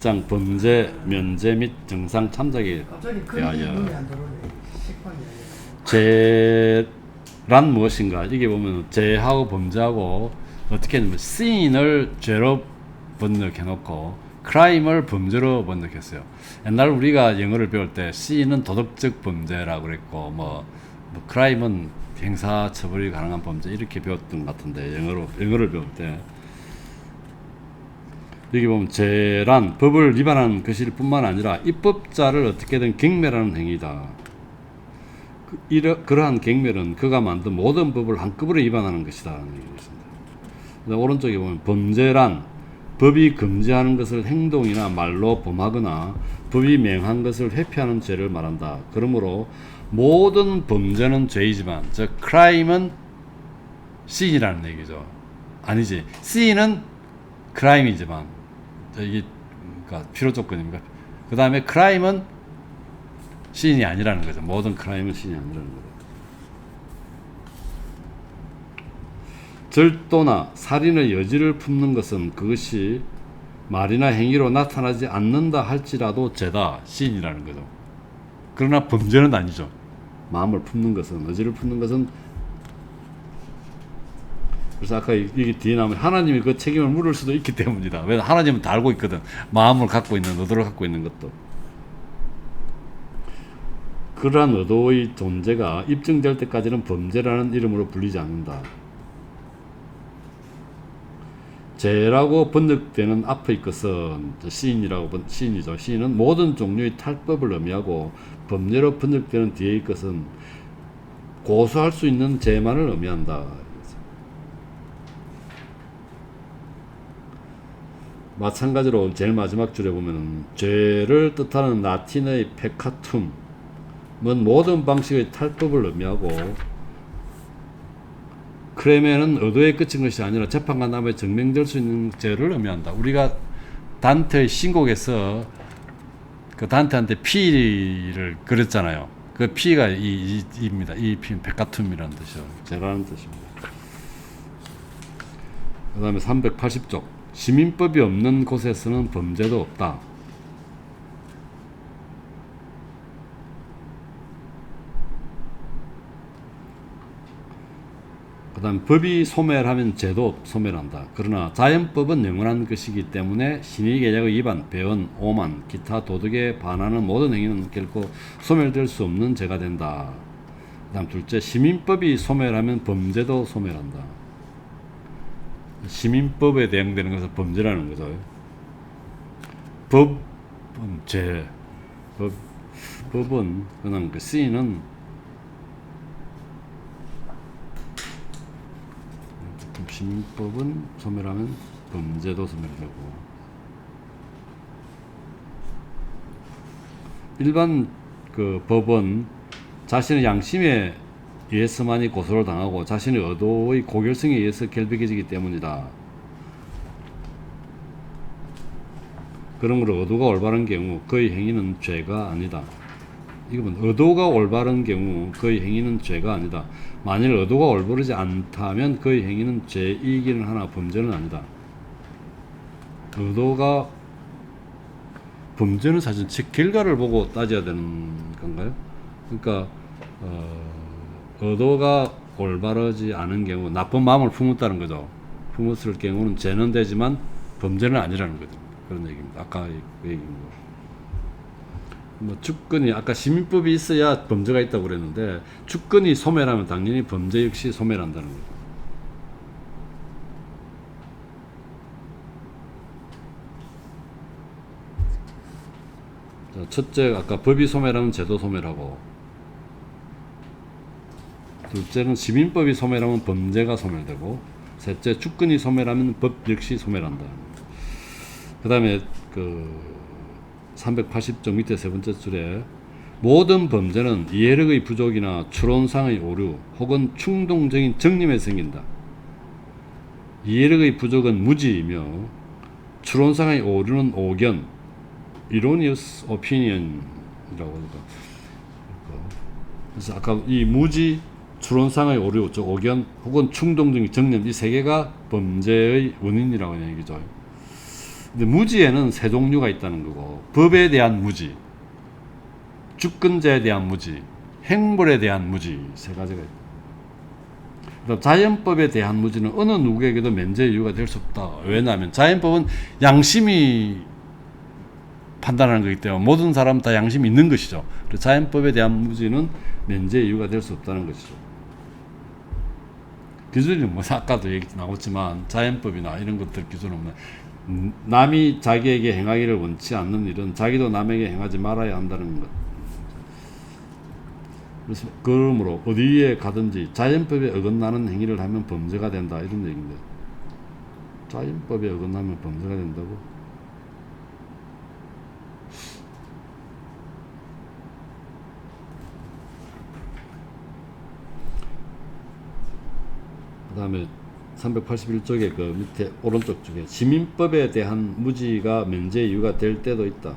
장 범죄 면제 및 정상 참작에 갑자기 그 대하여 눈이 안 들어오네. 식판이 죄란 무엇인가? 이게 보면 죄하고 범죄하고 어떻게 하냐면 sin을 죄로 번역해놓고 crime을 범죄로 번역했어요. 옛날 우리가 영어를 배울 때 sin은 도덕적 범죄라고 그랬고 뭐 crime은 형사처벌이 가능한 범죄 이렇게 배웠던 것 같은데 영어를 배울 때 여기 보면 죄란 법을 위반하는 것일 뿐만 아니라 입법자를 어떻게든 경멸하는 행위다. 그러한 경멸은 그가 만든 모든 법을 한꺼번에 위반하는 것이다. 있습니다. 오른쪽에 보면 범죄란 법이 금지하는 것을 행동이나 말로 범하거나 법이 명한 것을 회피하는 죄를 말한다. 그러므로 모든 범죄는 죄이지만 즉 crime은 sin이라는 얘기죠. 아니지. sin은 crime이지만 이게 그러니까 필요 조건입니다. 그 다음에 crime은 sin이 아니라는 거죠. 모든 crime은 sin이 아니라는 거죠. 절도나 살인의 여지를 품는 것은 그것이 말이나 행위로 나타나지 않는다 할지라도 죄다 sin이라는 거죠. 그러나 범죄는 아니죠. 마음을 품는 것은 여지를 품는 것은 그래서 아까 여기 뒤에 나오면 하나님이 그 책임을 물을 수도 있기 때문이다. 왜 하나님은 다 알고 있거든. 마음을 갖고 있는 의도를 갖고 있는 것도. 그러한 의도의 존재가 입증될 때까지는 범죄라는 이름으로 불리지 않는다. 죄라고 번역되는 앞의 것은 시인이죠. 시인은 모든 종류의 탈법을 의미하고 범죄로 번역되는 뒤의 것은 고소할 수 있는 죄만을 의미한다. 마찬가지로 제일 마지막 줄에 보면은 죄를 뜻하는 라틴의 페카툼은 모든 방식의 탈법을 의미하고 크레멘은 의도에 그친 것이 아니라 재판관 다음에 증명될 수 있는 죄를 의미한다. 우리가 단테의 신곡에서 그 단테한테 피를 그렸잖아요. 그 피가 이입니다. 이 피는 페카툼이라는 뜻이죠. 죄라는 뜻입니다. 그 다음에 380쪽 시민법이 없는 곳에서는 범죄도 없다. 그 다음 법이 소멸하면 죄도 소멸한다. 그러나 자연법은 영원한 것이기 때문에 신의계약의 위반, 배언, 오만, 기타 도덕에 반하는 모든 행위는 결코 소멸될 수 없는 죄가 된다. 그 다음 둘째, 시민법이 소멸하면 범죄도 소멸한다. 시민법에 대응되는 것은 범죄라는 거죠. 법은 죄, 법은 그냥 그 쓰이는 시민법은 소멸하면 범죄도 소멸되고 일반 그 법은 자신의 양심에 의해서만이 고소를 당하고 자신의 의도의 고결성에 의해서 결백해지기 때문이다. 그러므로 의도가 올바른 경우 그의 행위는 죄가 아니다. 이건 의도가 올바른 경우 그의 행위는 죄가 아니다. 만일 의도가 올바르지 않다면 그의 행위는 죄이기는 하나 범죄는 아니다. 의도가 범죄는 사실 즉 결과를 보고 따져야 되는 건가요? 그러니까 의도가 올바르지 않은 경우 나쁜 마음을 품었다는 거죠. 품었을 경우는 죄는 되지만 범죄는 아니라는 거죠. 그런 얘기입니다. 아까 그 얘기입니다. 뭐 주권이 아까 시민법이 있어야 범죄가 있다고 그랬는데 주권이 소멸하면 당연히 범죄 역시 소멸한다는 거죠. 자, 첫째 아까 법이 소멸하면 죄도 소멸하고 둘째는 시민법이 소멸하면 범죄가 소멸되고 셋째 주권이 소멸하면 법 역시 소멸한다. 그 다음에 그 380쪽 밑에 세 번째 줄에 모든 범죄는 이해력의 부족이나 추론상의 오류 혹은 충동적인 정념에 생긴다. 이해력의 부족은 무지이며 추론상의 오류는 오견, erroneous opinion이라고 합니다. 그래서 아까 이 무지, 추론상의 오류, 즉 오견 혹은 충동적인 정념 이 세 개가 범죄의 원인이라고 하는 얘기죠. 근데 무지에는 세 종류가 있다는 거고, 법에 대한 무지, 주권자에 대한 무지, 행벌에 대한 무지, 세 가지가 있다. 그다음 자연법에 대한 무지는 어느 누구에게도 면제의 이유가 될 수 없다. 왜냐하면 자연법은 양심이 판단하는 거기 때문에 모든 사람 다 양심이 있는 것이죠. 그래서 자연법에 대한 무지는 면제의 이유가 될 수 없다는 것이죠. 기준은 뭐 아까도 얘기 나왔지만 자연법이나 이런 것들 기준은 남이 자기에게 행하기를 원치 않는 일은 자기도 남에게 행하지 말아야 한다는 것. 그래서 그러므로 어디에 가든지 자연법에 어긋나는 행위를 하면 범죄가 된다 이런 얘기인데, 자연법에 어긋나면 범죄가 된다고? 그 다음에 381쪽에 그 밑에 오른쪽 쪽에 시민법에 대한 무지가 면제 이유가 될 때도 있다.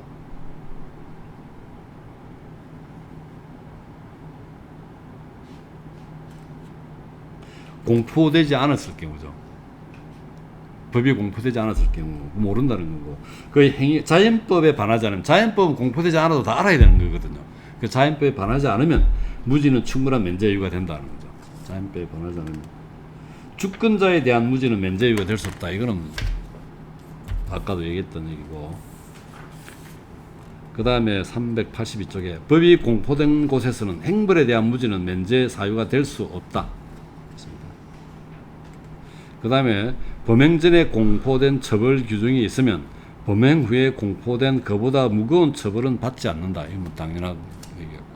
공포되지 않았을 경우죠. 법이 공포되지 않았을 경우 모른다는 거고, 그 행위 자연법에 반하지 않으면, 자연법은 공포되지 않아도 다 알아야 되는 거거든요. 그 자연법에 반하지 않으면 무지는 충분한 면제 이유가 된다는 거죠. 자연법에 반하지 않으면. 주권자에 대한 무지는 면제 이유가 될 수 없다. 이거는 아까도 얘기했던 얘기고. 그 다음에 382쪽에 법이 공포된 곳에서는 행벌에 대한 무지는 면제 사유가 될 수 없다. 그 다음에 범행 전에 공포된 처벌 규정이 있으면 범행 후에 공포된 그보다 무거운 처벌은 받지 않는다. 이건 뭐 당연한 얘기였고.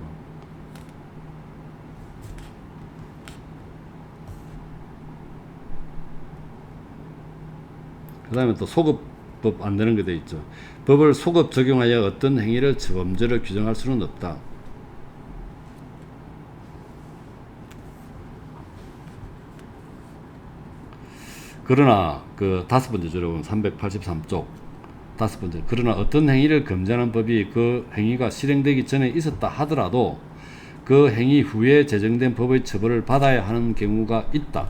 그 다음에 또 소급법 안 되는 게 돼 있죠. 법을 소급 적용하여 어떤 행위를 범죄를 규정할 수는 없다. 그러나 그 다섯 번째 줄에 보면 383쪽 다섯 번째, 그러나 어떤 행위를 금지하는 법이 그 행위가 실행되기 전에 있었다 하더라도 그 행위 후에 제정된 법의 처벌을 받아야 하는 경우가 있다.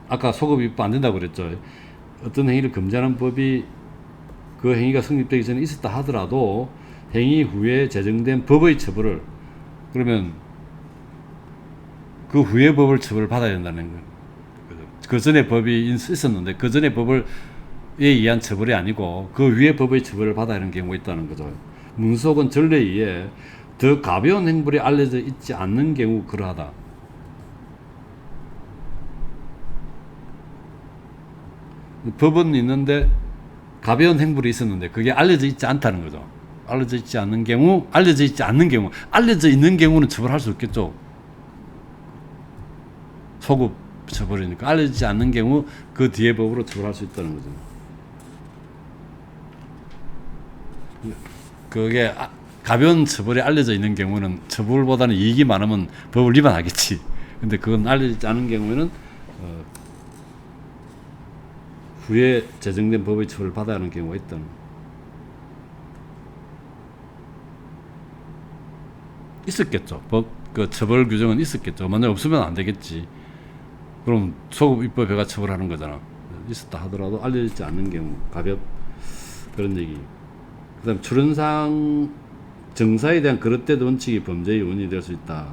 아까 소급 위법 안 된다고 그랬죠. 어떤 행위를 금지하는 법이 그 행위가 성립되기 전에 있었다 하더라도 행위 후에 제정된 법의 처벌을, 그러면 그 후에 법을 처벌을 받아야 된다는 거예요. 그 전에 법이 있었는데 그 전에 법에 의한 처벌이 아니고 그 위에 법의 처벌을 받아야 하는 경우가 있다는 거죠. 문속은 전례에 의해 더 가벼운 행벌이 알려져 있지 않는 경우 그러하다. 법은 있는데 가벼운 행벌이 있었는데 그게 알려져 있지 않다는 거죠. 알려져 있지 않는 경우, 알려져 있는 경우는 처벌할 수 없겠죠. 소급 처벌이니까. 알려지지 않는 경우 그 뒤에 법으로 처벌할 수 있다는 거죠. 그게 가벼운 처벌이 알려져 있는 경우는 처벌보다는 이익이 많으면 법을 위반하겠지. 근데 그건 알려지지 않은 경우에는 후에 제정된 법의 처벌을 받아야 하는 경우가 있다는 거죠. 있었겠죠. 그 처벌 규정은 있었겠죠. 만약 없으면 안 되겠지. 그럼 소급 입법회가 처벌하는 거잖아. 있었다 하더라도 알려지지 않는 경우 그런 얘기. 그다음 출연상 정사에 대한 그릇된 원칙이 범죄의 원인이 될 수 있다.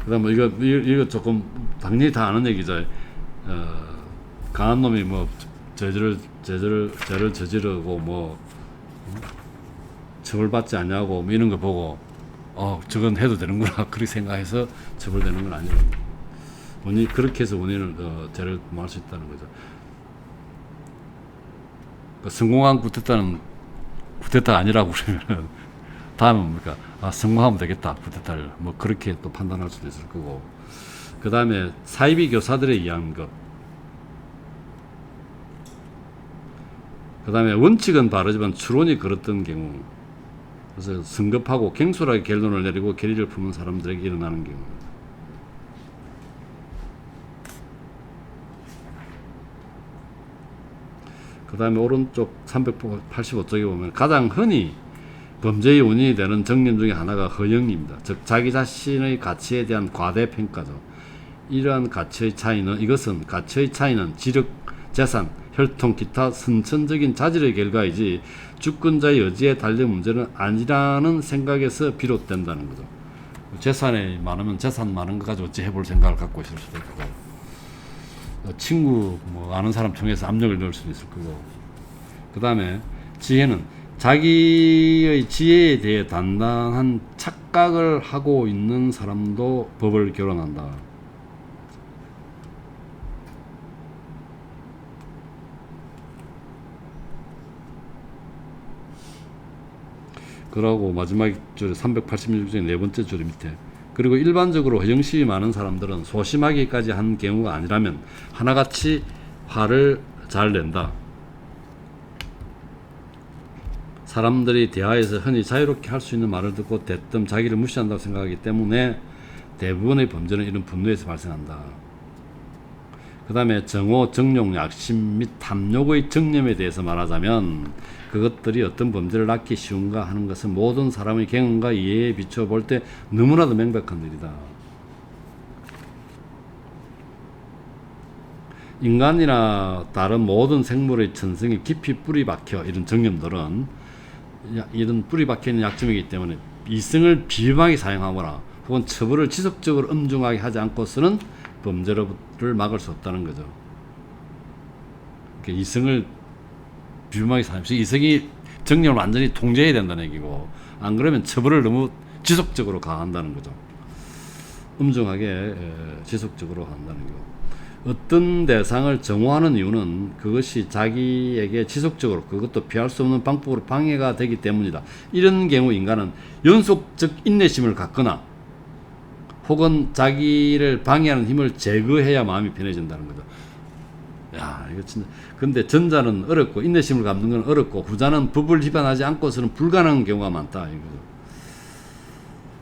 그다음 뭐 이거 조금 당연히 다 아는 얘기죠. 강한 놈이 뭐 죄를 저지르고 뭐 처벌받지 않냐고 뭐 이런 거 보고 저건 해도 되는구나 그렇게 생각해서 처벌되는 건 아니라고. 그렇게 해서 원인을 죄를 범할 수 있다는 거죠. 성공한 쿠데타는 쿠데타가 아니라고 그러면 다음은 뭡니까? 성공하면 되겠다 쿠데타를 뭐 그렇게 또 판단할 수도 있을 거고. 그 다음에 사이비 교사들에 의한 것. 그 다음에 원칙은 바르지만 추론이 그렇던 경우, 그래서 성급하고 갱솔하게 결론을 내리고 결의를 품은 사람들에게 일어나는 경우. 그 다음에 오른쪽 385쪽에 보면 가장 흔히 범죄의 원인이 되는 정념 중에 하나가 허영입니다. 즉 자기 자신의 가치에 대한 과대평가죠. 이러한 가치의 차이는 이것은 가치의 차이는 지력, 재산, 혈통, 기타 선천적인 자질의 결과이지 주권자의 의지에 달린 문제는 아니라는 생각에서 비롯된다는 거죠. 재산이 많으면 재산 많은 것 가지고 어찌 해볼 생각을 갖고 있을 수도 있고, 친구 뭐 아는 사람 통해서 압력을 넣을 수도 있을 거고, 그 다음에 지혜는 자기의 지혜에 대해 단단한 착각을 하고 있는 사람도 법을 결혼한다. 그러고 마지막 줄에 386중에 네 번째 줄 밑에, 그리고 일반적으로 허영심이 많은 사람들은 소심하기까지 한 경우가 아니라면 하나같이 화를 잘 낸다. 사람들이 대화에서 흔히 자유롭게 할 수 있는 말을 듣고 대뜸 자기를 무시한다고 생각하기 때문에 대부분의 범죄는 이런 분노에서 발생한다. 그 다음에 정오, 정욕, 약심 및 탐욕의 정념에 대해서 말하자면 그것들이 어떤 범죄를 낳기 쉬운가 하는 것은 모든 사람의 경험과 이해에 비추어 볼 때 너무나도 명백한 일이다. 인간이나 다른 모든 생물의 천성에 깊이 뿌리 박혀 이런 정념들은 이런 뿌리 박혀 있는 약점이기 때문에 이성을 비범하게 사용하거나 혹은 처벌을 지속적으로 엄중하게 하지 않고서는 범죄를 막을 수 없다는 거죠. 그러니까 이성을 비범하게 사용해서 이성이 정념을 완전히 통제해야 된다는 얘기고, 안 그러면 처벌을 너무 지속적으로 가한다는 거죠. 엄중하게 지속적으로 한다는 거고, 어떤 대상을 정오하는 이유는 그것이 자기에게 지속적으로 그것도 피할 수 없는 방법으로 방해가 되기 때문이다. 이런 경우 인간은 연속적 인내심을 갖거나 혹은 자기를 방해하는 힘을 제거해야 마음이 편해진다는 거죠. 야, 이거 진짜. 근데 전자는 어렵고 인내심을 갖는 건 어렵고 후자는 법을 위반하지 않고서는 불가능한 경우가 많다 이거죠.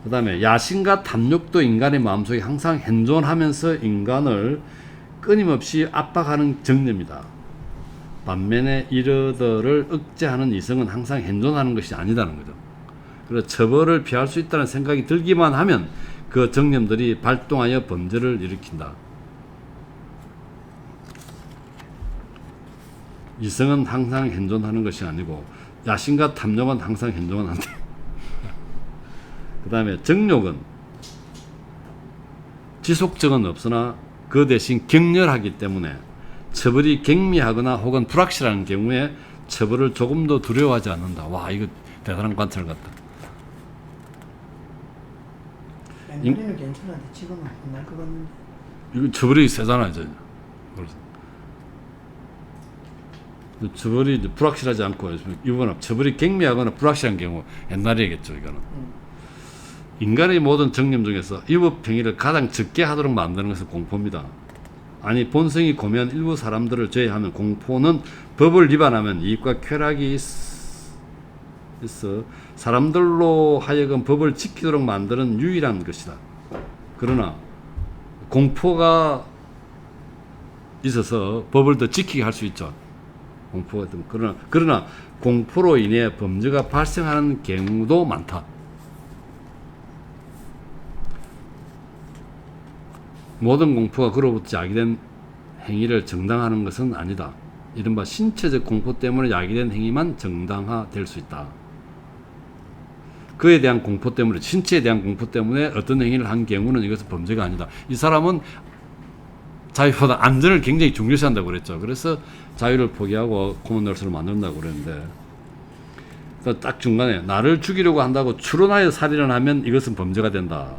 그 다음에 야심과 탐욕도 인간의 마음속에 항상 현존하면서 인간을 끊임없이 압박하는 정념이다. 반면에 이러들을 억제하는 이성은 항상 현존하는 것이 아니다는 거죠. 그래서 처벌을 피할 수 있다는 생각이 들기만 하면 그 정념들이 발동하여 범죄를 일으킨다. 이성은 항상 현존하는 것이 아니고 야심과 탐욕은 항상 현존한다. 그 다음에 정욕은 지속적은 없으나 그 대신 격렬하기 때문에 처벌이 경미하거나 혹은 불확실한 경우에 처벌을 조금도 두려워하지 않는다. 와, 이거 대단한 관찰 같다. 옛날에는 괜찮았는데 지금은 옛날 것 같는데. 이거 처벌이 세잖아요, 이제. 처벌이 불확실하지 않고, 이번에 처벌이 경미하거나 불확실한 경우, 옛날이겠죠, 이거는. 인간의 모든 정념 중에서 위법 행위를 가장 적게 하도록 만드는 것은 공포입니다. 아니, 본성이 고면 일부 사람들을 제외하면 공포는 법을 위반하면 이익과 쾌락이 있어 사람들로 하여금 법을 지키도록 만드는 유일한 것이다. 그러나 공포가 있어서 법을 더 지키게 할 수 있죠. 공포가 있으면. 그러나 공포로 인해 범죄가 발생하는 경우도 많다. 모든 공포가 그로부터 야기된 행위를 정당화하는 것은 아니다. 이른바 신체적 공포 때문에 야기된 행위만 정당화될 수 있다. 그에 대한 공포 때문에, 신체에 대한 공포 때문에 어떤 행위를 한 경우는 이것은 범죄가 아니다. 이 사람은 자유보다 안전을 굉장히 중요시한다고 그랬죠. 그래서 자유를 포기하고 코먼널스를 만든다고 그랬는데, 딱 중간에 나를 죽이려고 한다고 추론하여 살인을 하면 이것은 범죄가 된다.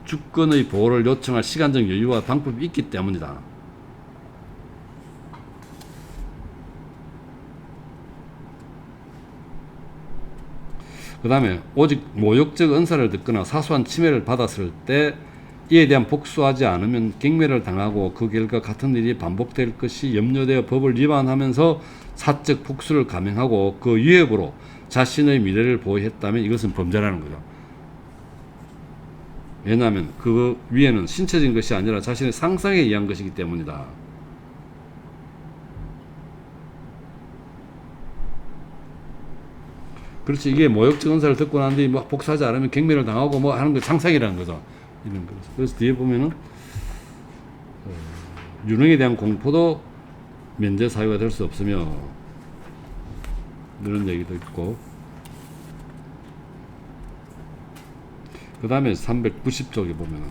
주권의 보호를 요청할 시간적 여유와 방법이 있기 때문이다. 그 다음에 오직 모욕적 언사를 듣거나 사소한 침해를 받았을 때 이에 대한 복수하지 않으면 경매를 당하고 그 결과 같은 일이 반복될 것이 염려되어 법을 위반하면서 사적 복수를 감행하고 그 위협으로 자신의 미래를 보호했다면 이것은 범죄라는 거죠. 왜냐하면 그 위에는 신체적인 것이 아니라 자신의 상상에 의한 것이기 때문이다. 그렇지. 이게 모욕 증언사를 듣고 난 뒤에 뭐 복사하지 않으면 경멸을 당하고 뭐 하는 거 상상이라는 거죠. 이런 거. 그래서 뒤에 보면은 유능에 대한 공포도 면제 사유가 될 수 없으며 이런 얘기도 있고, 그 다음에 390쪽에 보면은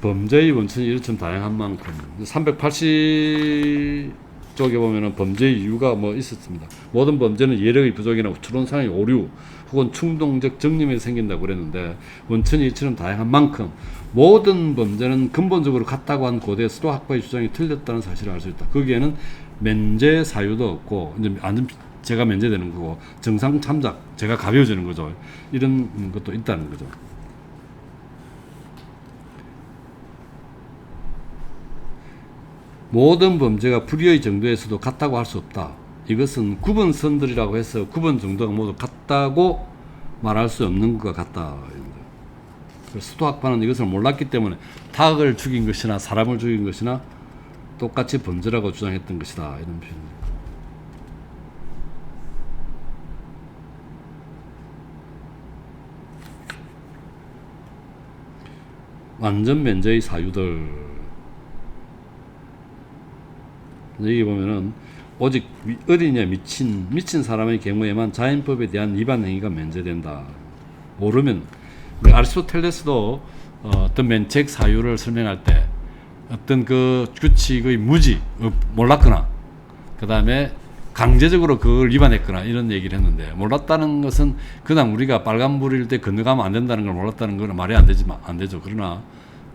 범죄의 원천이 이렇처럼 다양한 만큼 380쪽에 보면은 범죄의 이유가 뭐 있었습니다. 모든 범죄는 예력의 부족이나 추론상의 오류 혹은 충동적 정념이 생긴다고 그랬는데, 원천이 이처럼 다양한 만큼 모든 범죄는 근본적으로 같다고 한 고대 수도 학파의 주장이 틀렸다는 사실을 알 수 있다. 거기에는 면제 사유도 없고, 이제 완전 제가 면제되는 거고, 정상 참작 제가 가벼워지는 거죠. 이런 것도 있다는 거죠. 모든 범죄가 불의의 정도에서도 같다고 할 수 없다. 이것은 구분선들이라고 해서 구분 정도가 모두 같다고 말할 수 없는 것과 같다. 수도학파는 이것을 몰랐기 때문에 닭을 죽인 것이나 사람을 죽인 것이나 똑같이 범죄라고 주장했던 것이다. 이런 표현입니다. 완전 면제의 사유들. 여기 보면은 오직 어린이나 미친 사람의 경우에만 자연법에 대한 위반 행위가 면제된다. 모르면, 아리스토텔레스도 어떤 면책 사유를 설명할 때 어떤 그 규칙의 무지, 몰랐거나 그 다음에 강제적으로 그걸 위반했거나 이런 얘기를 했는데, 몰랐다는 것은 그냥 우리가 빨간불일 때 건너가면 안 된다는 걸 몰랐다는 건 말이 안 되죠. 그러나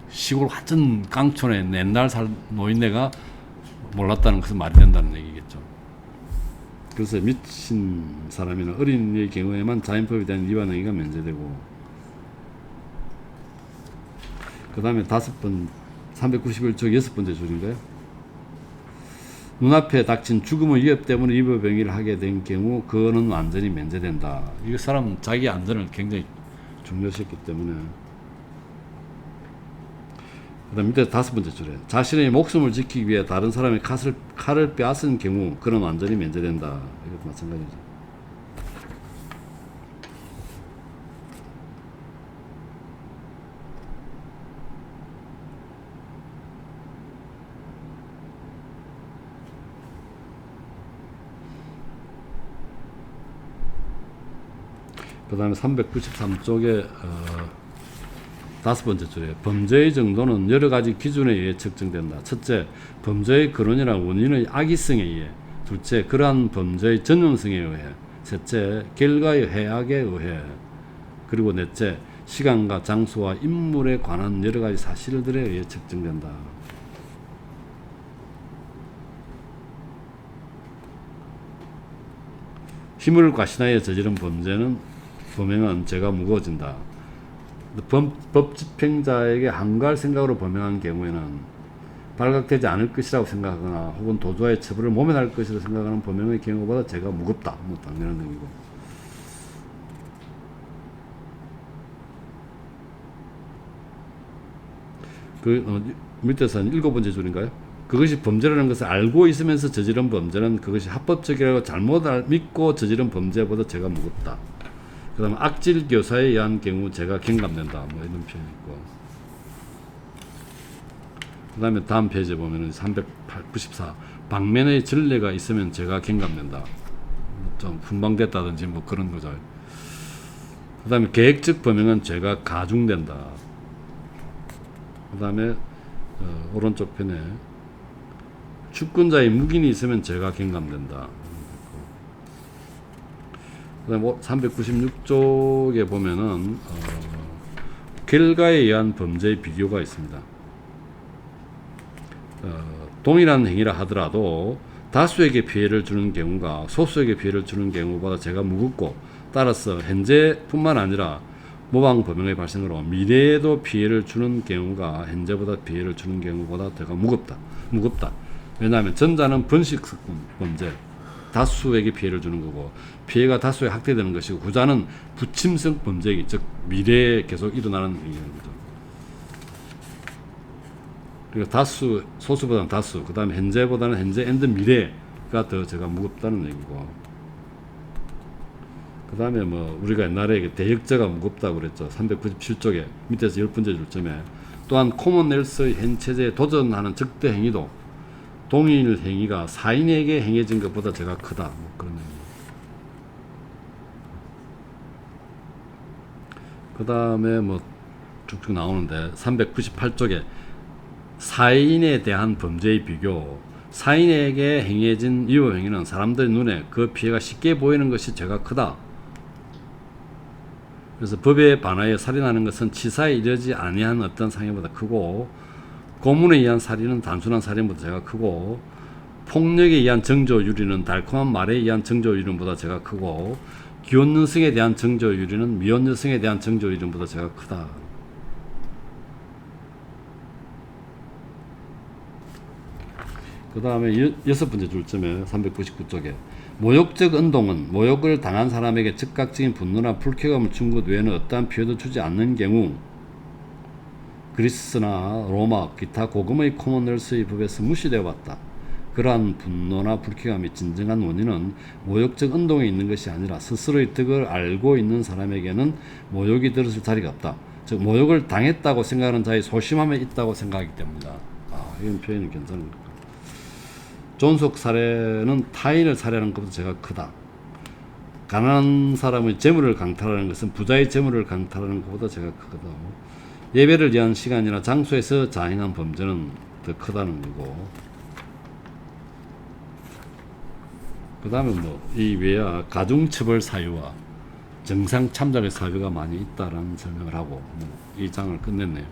시골 완전 깡촌에 옛날 노인네가 몰랐다는 것은 말이 된다는 얘기겠죠. 그래서 미친 사람이나 어린이의 경우에만 자연법에 대한 위반 행위가 면제되고, 그 다음에 391쪽 6번째 줄인가요? 눈앞에 닥친 죽음의 위협 때문에 위법행위를 하게 된 경우 그거는 완전히 면제된다. 이 사람은 자기 안전을 굉장히 중요시했기 때문에. 그 다음 밑에 5번째 줄에 자신의 목숨을 지키기 위해 다른 사람의 칼을 빼앗은 경우 그는 완전히 면제된다. 이것도 마찬가지죠. 그 다음에 393쪽에 5번째 줄에 범죄의 정도는 여러 가지 기준에 의해 측정된다. 첫째, 범죄의 근원이나 원인의 악의성에 의해. 둘째, 그러한 범죄의 전형성에 의해. 셋째, 결과의 해악에 의해. 그리고 넷째, 시간과 장소와 인물에 관한 여러 가지 사실들에 의해 측정된다. 힘을 과신하여 저지른 범행은 죄가 무거워진다. 법 집행자에게 항거할 생각으로 범행한 경우에는 발각되지 않을 것이라고 생각하거나 혹은 도주와의 처벌을 모면할 것이라고 생각하는 범행의 경우보다 죄가 무겁다. 뭐 당연한 얘기고. 밑에서는 7번째 줄인가요? 그것이 범죄라는 것을 알고 있으면서 저지른 범죄는 그것이 합법적이라고 잘못 믿고 저지른 범죄보다 죄가 무겁다. 그 다음에 악질 교사에 의한 경우 죄가 경감된다. 뭐 이런 표현이 있고. 그 다음에 다음 페이지에 보면 394 방면의 전례가 있으면 죄가 경감된다. 좀 분방됐다든지 뭐 그런 거죠. 그 다음에 계획적 범행은 죄가 가중된다. 그 다음에 오른쪽 편에 주권자의 묵인이 있으면 죄가 경감된다. 그 다음에 396쪽에 보면은 결과에 의한 범죄의 비교가 있습니다. 동일한 행위라 하더라도 다수에게 피해를 주는 경우가 소수에게 피해를 주는 경우보다 죄가 무겁고, 따라서 현재뿐만 아니라 모방 범행의 발생으로 미래에도 피해를 주는 경우가 현재보다 피해를 주는 경우보다 더 무겁다. 왜냐하면 전자는 번식성 범죄, 다수에게 피해를 주는 거고, 피해가 다수에 확대되는 것이고, 후자는 부침성 범죄이기, 즉 미래에 계속 일어나는 거죠. 그러니까 소수보다는 다수, 그 다음에 현재보다는 현재 앤드 미래가 더 제가 무겁다는 얘기고, 그 다음에 뭐 우리가 옛날에 대역죄가 무겁다고 그랬죠. 397쪽에 밑에서 10번째 줄점에 또한 코먼웰스의 현 체제에 도전하는 적대 행위도 동일 행위가 사인에게 행해진 것보다 죄가 크다. 뭐 그런 의미. 그 다음에 뭐 쭉쭉 나오는데 398쪽에 사인에 대한 범죄의 비교. 사인에게 행해진 위법 행위는 사람들의 눈에 그 피해가 쉽게 보이는 것이 죄가 크다. 그래서 법에 반하여 살인하는 것은 치사에 이르지 아니한 어떤 상해보다 크고, 고문에 의한 살인은 단순한 살인보다 죄가 크고, 폭력에 의한 정조유리는 달콤한 말에 의한 정조유린보다 죄가 크고, 기혼 여성에 대한 정조유리는 미혼 여성에 대한 정조유린보다 죄가 크다. 그 다음에 여섯 번째 줄점에 399쪽에 모욕적 운동은 모욕을 당한 사람에게 즉각적인 분노나 불쾌감을 준 것 외에는 어떠한 피해도 주지 않는 경우 그리스나 로마 기타 고금의 코먼웰스의 법에서 무시되어 왔다. 그러한 분노나 불쾌감이 진정한 원인은 모욕적 운동에 있는 것이 아니라 스스로의 덕을 알고 있는 사람에게는 모욕이 들었을 자리가 없다. 즉 모욕을 당했다고 생각하는 자의 소심함에 있다고 생각하기 때문이다. 이런 표현이 괜찮은 것 같아요. 존속 살해는 타인을 살해하는 것보다 죄가 크다. 가난한 사람의 재물을 강탈하는 것은 부자의 재물을 강탈하는 것보다 죄가 크다. 예배를 위한 시간이나 장소에서 자행한 범죄는 더 크다는 거고. 그 다음에 뭐 이 외야 가중처벌 사유와 정상 참작의 사유가 많이 있다라는 설명을 하고 이 장을 끝냈네요.